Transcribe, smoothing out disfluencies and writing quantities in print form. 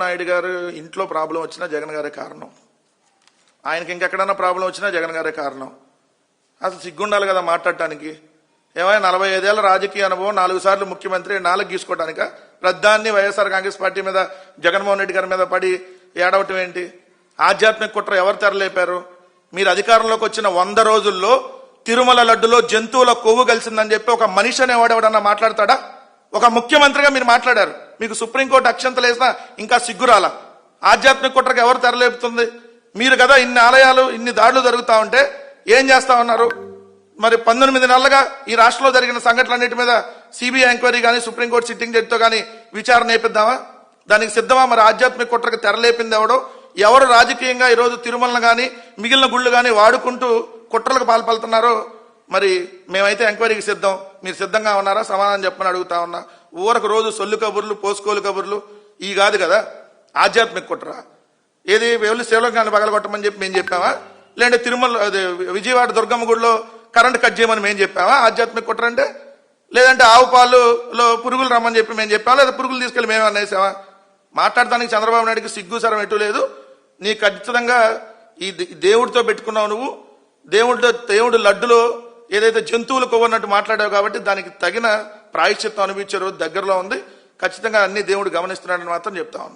నాయుడు గారు ఇంట్లో ప్రాబ్లం వచ్చినా జగన్ గారే కారణం, ఆయనకి ఇంకెక్కడన్నా ప్రాబ్లం వచ్చినా జగన్ గారే కారణం. అసలు సిగ్గుండాలి కదా మాట్లాడటానికి. ఏమైనా 45 ఏళ్ల రాజకీయ అనుభవం, 4 సార్లు ముఖ్యమంత్రి, 4 గీసుకోవడానిక ప్రధాన్ని వైఎస్ఆర్ కాంగ్రెస్ పార్టీ మీద జగన్మోహన్ రెడ్డి గారి మీద పడి ఏడవటం ఏంటి? ఆధ్యాత్మిక కుట్ర ఎవరు తెరలేపారు? మీరు అధికారంలోకి వచ్చిన 100 రోజుల్లో తిరుమల లడ్డులో జంతువుల కొవ్వు కలిసిందని చెప్పి ఒక మనిషి అనేవాడెవడన్నా మాట్లాడతాడా? ఒక ముఖ్యమంత్రిగా మీరు మాట్లాడారు. మీకు సుప్రీంకోర్టు అక్షంతలు వేసినా ఇంకా సిగ్గురాల. ఆధ్యాత్మిక కుట్రకు ఎవరు తెరలేపుతుంది? మీరు కదా ఇన్ని ఆలయాలు, ఇన్ని దాడులు జరుగుతా ఉంటే ఏం చేస్తా ఉన్నారు? మరి 19 నెలలుగా ఈ రాష్ట్రంలో జరిగిన సంఘటనలన్నిటి మీద సిబిఐ ఎంక్వైరీ కానీ సుప్రీంకోర్టు సిట్టింగ్ జడ్జితో కానీ విచారణ నేపిద్దామా? దానికి సిద్ధమా? మరి ఆధ్యాత్మిక కుట్రకు తెరలేపింది ఎవరు రాజకీయంగా ఈరోజు తిరుమలను కానీ మిగిలిన గుళ్ళు కానీ వాడుకుంటూ కుట్రలకు పాల్పడుతున్నారో మరి మేమైతే ఎంక్వైరీకి సిద్ధం. మీరు సిద్ధంగా ఉన్నారా? సమాధానం చెప్పని అడుగుతా ఉన్నా. ఊరకు రోజు సొల్లు కబుర్లు, పోసుకోలు కబుర్లు ఈ కాదు కదా ఆధ్యాత్మిక కుట్ర. ఏది వెళ్ళి శివలింగాన్ని పగలగొట్టమని చెప్పి మేము చెప్పామా? లేదంటే తిరుమల విజయవాడ దుర్గమ్మ గుడిలో కరెంట్ కట్ చేయమని మేము చెప్పామా ఆధ్యాత్మిక కుట్ర అంటే? లేదంటే ఆవు పాలులో పురుగులు రమ్మని చెప్పి మేము చెప్పామా? లేదా పురుగులు తీసుకెళ్ళి మేము అనేసామా? మాట్లాడటానికి చంద్రబాబు నాయుడికి సిగ్గు సరం ఎటు లేదు. నీ ఖచ్చితంగా ఈ దేవుడితో పెట్టుకున్నావు నువ్వు. దేవుడు లడ్డులో ఏదైతే జంతువులు కొవ్వన్నట్టు మాట్లాడావు కాబట్టి దానికి తగిన ప్రాయశ్చిత్తం అనిపించే రోజు దగ్గరలో ఉంది. ఖచ్చితంగా అన్ని దేవుడు గమనిస్తున్నాడని మాత్రం చెప్తా ఉన్నాను.